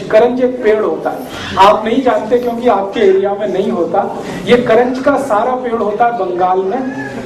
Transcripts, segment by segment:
करंज एक पेड़ होता है, आप नहीं जानते क्योंकि आपके एरिया में नहीं होता। ये करंज का सारा पेड़ होता है बंगाल में,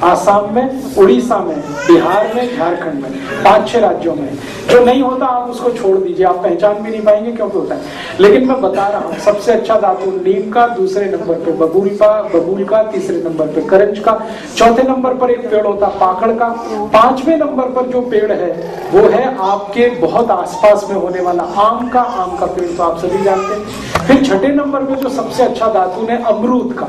आसाम में, उड़ीसा में, बिहार में, झारखंड में, 5-6 राज्यों में। जो नहीं होता आप उसको छोड़ दीजिए, आप पहचान भी नहीं पाएंगे क्योंकि होता है। लेकिन मैं बता रहा हूँ सबसे अच्छा धातु नीम का, दूसरे नंबर पे बबूल का, तीसरे नंबर पे करंज का, चौथे नंबर पर एक पेड़ होता है पाकड़ का, 5वें नंबर पर जो पेड़ है वो है आपके बहुत आसपास में होने वाला आम का पेड़, तो आप सभी जानते हैं। फिर छठे नंबर पे जो सबसे अच्छा धातु है अमरूद का।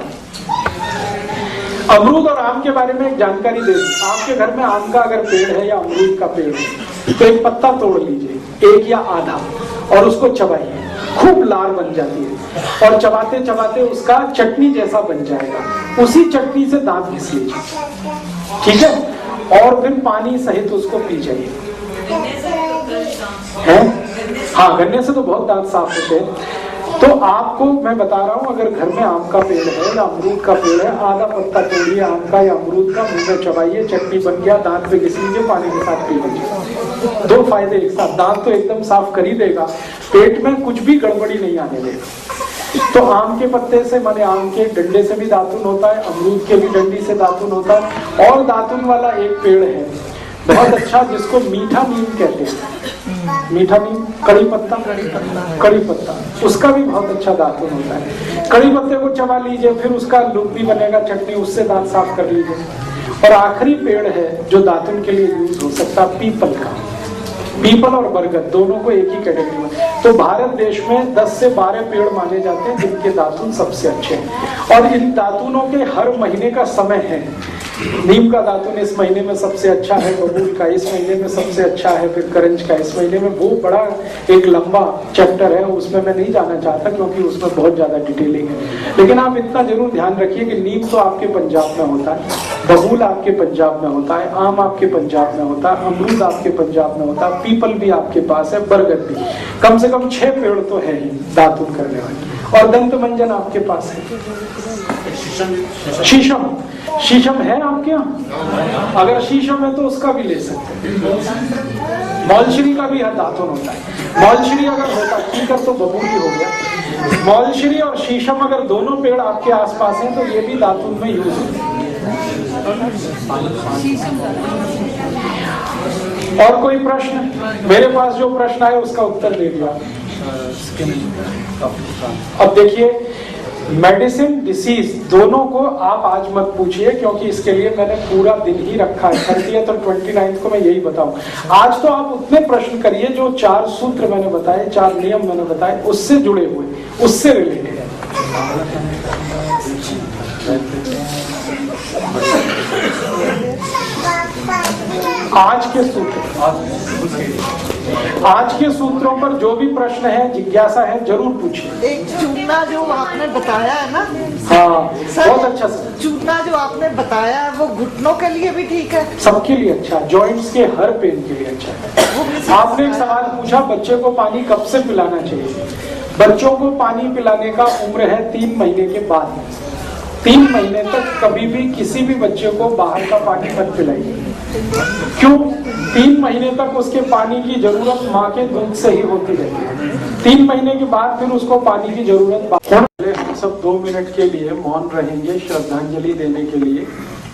अमरूद और आम के बारे में एक जानकारी दे दूं, आपके घर में आम का अगर पेड़ है या अमरूद का पेड़ है तो एक पत्ता तोड़ लीजिए, एक या आधा, और उसको चबाइए, खूब लार बन जाती है और चबाते चबाते उसका चटनी जैसा बन जाएगा। उसी चटनी से दांत घिस लीजिए, ठीक है, और फिर पानी सहित उसको पी जाइए। हाँ, गन्ने से तो बहुत दांत साफ होते हैं। तो आपको मैं बता रहा हूँ, अगर घर में आम का पेड़ है या अमरूद का पेड़ है, आधा पत्ता तोड़िए आम का या अमरूद का, मुंह में चबाइए, चटनी बन गया, दांत पे घिस लीजिए, पानी के साथ पी लीजिए। 2 फायदे एक साथ, दांत तो एकदम साफ कर ही देगा, पेट में कुछ भी गड़बड़ी नहीं आने देगा। तो आम के पत्ते से, माने आम के डंडे से भी दातुन होता है, अमरूद के भी डंडी से दातुन होता है। और दातुन वाला एक पेड़ है बहुत अच्छा, जिसको मीठा नीम कहते हैं। मीठा नीम, कड़ी पत्ता, उसका भी बहुत अच्छा दातुन होता है। कड़ी पत्ते को चबा लीजिए, फिर उसका लुक भी बनेगा चटनी, उससे दांत साफ कर लीजिए। और आखिरी पेड़ है जो दातुन के लिए यूज हो सकता है, पीपल का। पीपल और बरगद दोनों को एक ही कैटेगरी में, तो भारत देश में 10 से 12 पेड़ माने जाते हैं जिनके दातुन सबसे अच्छे हैं। और इन दातुनों के हर महीने का समय है। नीम का दातुन इस महीने में सबसे अच्छा है, बबूल का इस महीने में सबसे अच्छा है, फिर करंज का इस महीने में। वो बड़ा एक लंबा चैप्टर है, उसमें मैं नहीं जाना चाहता क्योंकि उसमें बहुत ज्यादा डिटेलिंग है। लेकिन आप इतना जरूर ध्यान रखिए कि नीम तो आपके पंजाब में होता है, बबूल आपके पंजाब में होता है, आम आपके पंजाब में होता है, अमरूद आपके पंजाब में होता है, पीपल भी आपके पास है, बरगद भी। कम से कम 6 पेड़ तो है ही दातुन करने वाले। और दंत मंजन आपके पास है। शीशम है आपके यहाँ? अगर शीशम है तो उसका भी ले सकते हैं। मौलश्री का भी दातुन होता है। मौलश्री अगर होता ठीक है तो बबूल ही हो गया। मौलश्री और शीशम अगर दोनों पेड़ आपके आसपास हैं तो ये भी दातुन में यूज होते हैं। और कोई प्रश्न? मेरे पास जो प्रश्न आए उसका उत्तर दे दिया। अब देखिए, मेडिसिन डिसीज दोनों को आप आज मत पूछिए क्योंकि इसके लिए मैंने पूरा दिन ही रखा है। 30 और 29 को मैं यही बताऊं। आज तो आप उतने प्रश्न करिए जो 4 सूत्र मैंने बताए, 4 नियम मैंने बताए, उससे जुड़े हुए, उससे रिलेटेड है। आज के सूत्रों पर जो भी प्रश्न है, जिज्ञासा है, जरूर पूछिए। एक चूना जो आपने बताया है ना, हाँ बहुत अच्छा सर। चूना जो आपने बताया है वो घुटनों के लिए भी ठीक है? सबके लिए अच्छा, जॉइंट्स के हर पेन के लिए अच्छा है। आपने एक सवाल पूछा, बच्चे को पानी कब से पिलाना चाहिए? बच्चों को पानी पिलाने का उम्र है 3 महीने के बाद। 3 महीने तक कभी भी किसी भी बच्चे को बाहर का पानी मत पिलाइए। क्यों? 3 महीने तक उसके पानी की जरूरत माँ के दूध से ही होती रहती है। 3 महीने के बाद फिर उसको पानी की जरूरत। हम सब 2 मिनट के लिए मौन रहेंगे श्रद्धांजलि देने के लिए।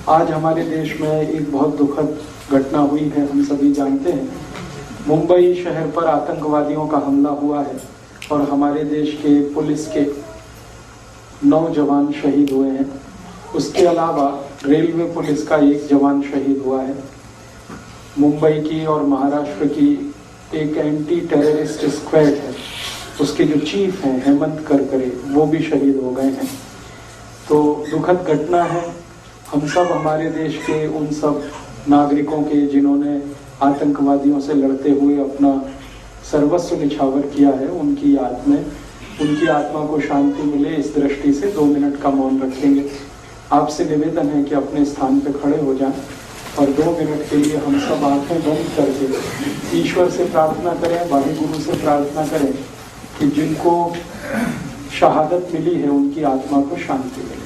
आज हमारे देश में एक बहुत दुखद घटना हुई है, हम सभी जानते हैं। मुंबई शहर पर आतंकवादियों का हमला हुआ है और हमारे देश के पुलिस के 9 जवान शहीद हुए हैं। उसके अलावा रेलवे पुलिस का 1 जवान शहीद हुआ है। मुंबई की और महाराष्ट्र की एक एंटी टेररिस्ट स्क्वाड है, उसके जो चीफ हैं हेमंत करकरे, वो भी शहीद हो गए हैं। तो दुखद घटना है। हम सब हमारे देश के उन सब नागरिकों के जिन्होंने आतंकवादियों से लड़ते हुए अपना सर्वस्व निछावर किया है, उनकी याद में, उनकी आत्मा को शांति मिले, इस दृष्टि से 2 मिनट का मौन रखेंगे। आपसे निवेदन है कि अपने स्थान पर खड़े हो जाएं और 2 मिनट के लिए हम सब आंखें बंद करके ईश्वर से प्रार्थना करें, वाहिगुरु से प्रार्थना करें कि जिनको शहादत मिली है उनकी आत्मा को शांति मिले।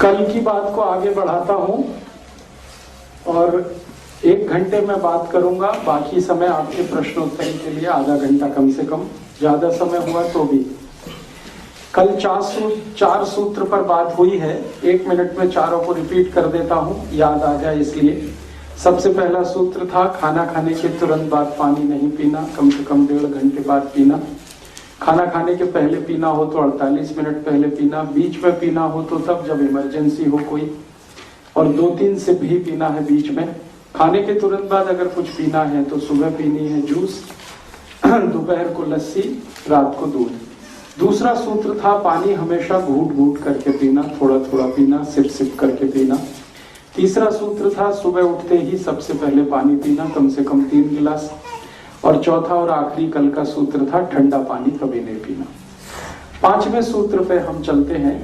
कल की बात को आगे बढ़ाता हूं और 1 घंटे में बात करूंगा, बाकी समय आपके प्रश्नोत्तर के लिए आधा घंटा कम से कम, ज्यादा समय हुआ तो भी। कल 4 सूत्र पर बात हुई है, 1 मिनट में चारों को रिपीट कर देता हूं, याद आ जाए इसलिए। सबसे पहला सूत्र था खाना खाने के तुरंत बाद पानी नहीं पीना, कम से कम 1.5 घंटे बाद पीना। खाना खाने के पहले पीना हो तो 48 मिनट पहले पीना, बीच में पीना हो तो तब जब इमरजेंसी हो कोई, और 2-3 सिप ही पीना है बीच में। खाने के तुरंत बाद अगर कुछ पीना है तो सुबह पीनी है जूस, दोपहर को लस्सी, रात को दूध। दूसरा सूत्र था पानी हमेशा घूट घूट करके पीना, थोड़ा थोड़ा पीना, सिप सिप करके पीना। तीसरा सूत्र था सुबह उठते ही सबसे पहले पानी पीना, कम से कम 3 गिलास। और चौथा और आखिरी कल का सूत्र था ठंडा पानी कभी नहीं पीना। 5वें सूत्र पे हम चलते हैं।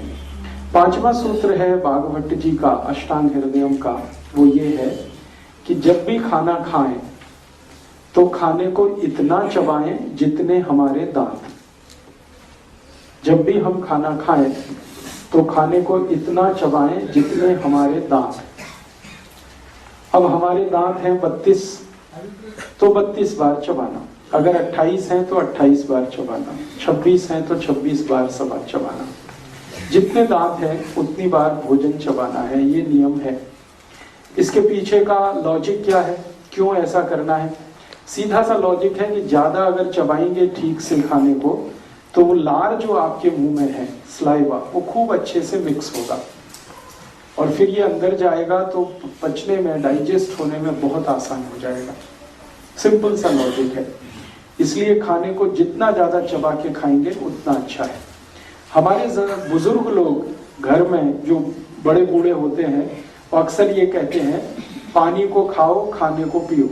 5वां सूत्र है भागवत जी का, अष्टांग हृदयम का। वो ये है कि जब भी खाना खाएं तो खाने को इतना चबाएं जितने हमारे दांत। जब भी हम खाना खाएं तो खाने को इतना चबाएं जितने हमारे दांत। अब हमारे दांत हैं 32, तो 32 बार चबाना। अगर 28 हैं तो 28 बार चबाना, 26 हैं तो 26 बार चबाना। जितने दांत हैं उतनी बार भोजन चबाना है, ये नियम है। इसके पीछे का लॉजिक क्या है, क्यों ऐसा करना है? सीधा सा लॉजिक है कि ज्यादा अगर चबाएंगे ठीक से खाने को तो वो लार जो आपके मुंह में है, स्लाइवा, वो खूब अच्छे से मिक्स होगा और फिर ये अंदर जाएगा तो पचने में, डाइजेस्ट होने में बहुत आसान हो जाएगा। सिंपल सा लॉजिक है। इसलिए खाने को जितना ज्यादा चबा के खाएंगे उतना अच्छा है। हमारे बुजुर्ग लोग घर में जो बड़े बूढ़े होते हैं वो अक्सर ये कहते हैं पानी को खाओ खाने को पियो।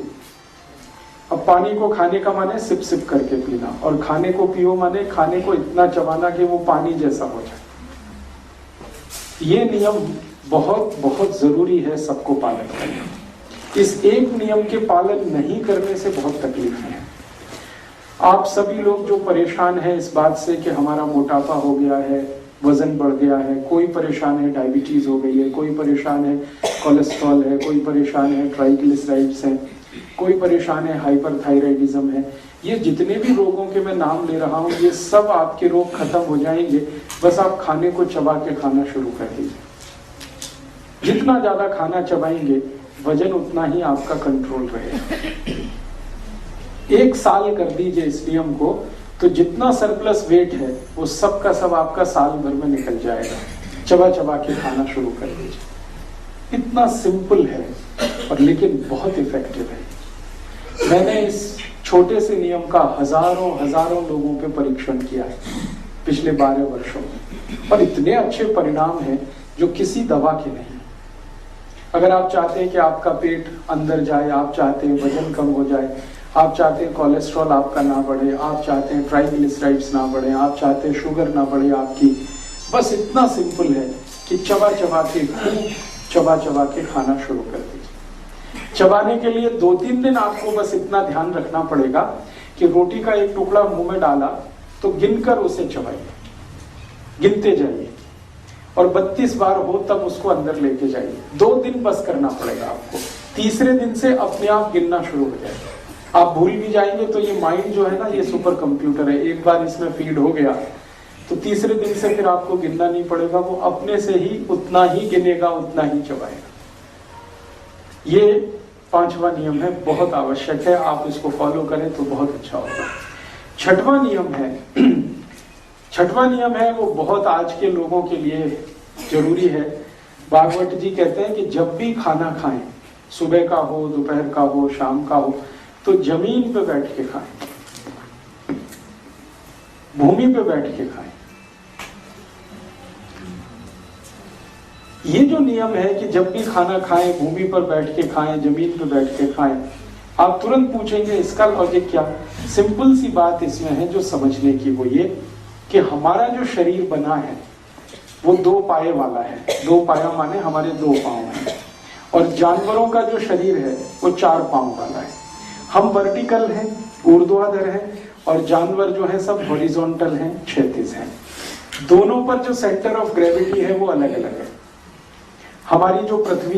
अब पानी को खाने का माने सिप सिप करके पीना, और खाने को पियो माने खाने को इतना चबाना कि वो पानी जैसा हो जाए। ये नियम बहुत बहुत जरूरी है सबको पालन करना। इस एक नियम के पालन नहीं करने से बहुत तकलीफ है। आप सभी लोग जो परेशान हैं इस बात से कि हमारा मोटापा हो गया है, वजन बढ़ गया है, कोई परेशान है डायबिटीज हो गई है, कोई परेशान है कोलेस्ट्रॉल है, कोई परेशान है ट्राइग्लिसराइड्स है, कोई परेशान है हाइपरथायराइडिज्म है, ये जितने भी रोगों के मैं नाम ले रहा हूँ ये सब आपके रोग खत्म हो जाएंगे, बस आप खाने को चबा के खाना शुरू कर दीजिए। जितना ज्यादा खाना चबाएंगे वजन उतना ही आपका कंट्रोल रहेगा। 1 साल कर दीजिए इस नियम को, तो जितना सरप्लस वेट है वो सब का सब आपका साल भर में निकल जाएगा। चबा चबा के खाना शुरू कर दीजिए। इतना सिंपल है और लेकिन बहुत इफेक्टिव है। मैंने इस छोटे से नियम का हजारों लोगों पे परीक्षण किया है पिछले 12 वर्षों में, और इतने अच्छे परिणाम हैं जो किसी दवा के नहीं। अगर आप चाहते हैं कि आपका पेट अंदर जाए, आप चाहते हैं वजन कम हो जाए, आप चाहते हैं कोलेस्ट्रॉल आपका ना बढ़े, आप चाहते हैं ट्राइग्लिसराइड्स ना बढ़े, आप चाहते हैं शुगर ना बढ़े आपकी, बस इतना सिंपल है कि चबा चबा के खाना शुरू कर दीजिए। चबाने के लिए 2-3 दिन आपको बस इतना ध्यान रखना पड़ेगा कि रोटी का एक टुकड़ा मुंह में डाला तो गिनकर उसे चबाइए, गिनते जाइए, और 32 बार हो तब उसको अंदर लेके जाइए। 2 दिन बस करना पड़ेगा आपको। तीसरे दिन से अपने आप गिनना शुरू हो जाएगा। आप भूल भी जाएंगे तो ये माइंड जो है ना, ये सुपर कंप्यूटर है, एक बार इसमें फीड हो गया तो तीसरे दिन से फिर आपको गिनना नहीं पड़ेगा, वो अपने से ही उतना ही गिनेगा, उतना ही चबाएगा। ये 5वां नियम है, बहुत आवश्यक है, आप इसको फॉलो करें तो बहुत अच्छा होगा। 6वां नियम है वो बहुत आज के लोगों के लिए जरूरी है। भागवत जी कहते हैं कि जब भी खाना खाएं, सुबह का हो, दोपहर का हो, शाम का हो, तो जमीन पे बैठ के खाएं, भूमि पे बैठ के खाएं। ये जो नियम है कि जब भी खाना खाएं भूमि पर बैठ के खाएं, जमीन पर बैठ के खाएं, आप तुरंत पूछेंगे इसका लॉजिक क्या? सिंपल सी बात इसमें है जो समझने की, वो ये कि हमारा जो शरीर बना है वो 2 पाए वाला है। 2 पाया माने हमारे 2 पांव हैं, और जानवरों का जो शरीर है वो 4 पांव वाला है। हम वर्टिकल हैं, ऊर्ध्वाधर हैं, और जानवर जो है सब हॉरिजॉन्टल हैं, क्षैतिज हैं। दोनों पर जो सेंटर ऑफ ग्रेविटी है वो अलग अलग है। हमारी जो पृथ्वी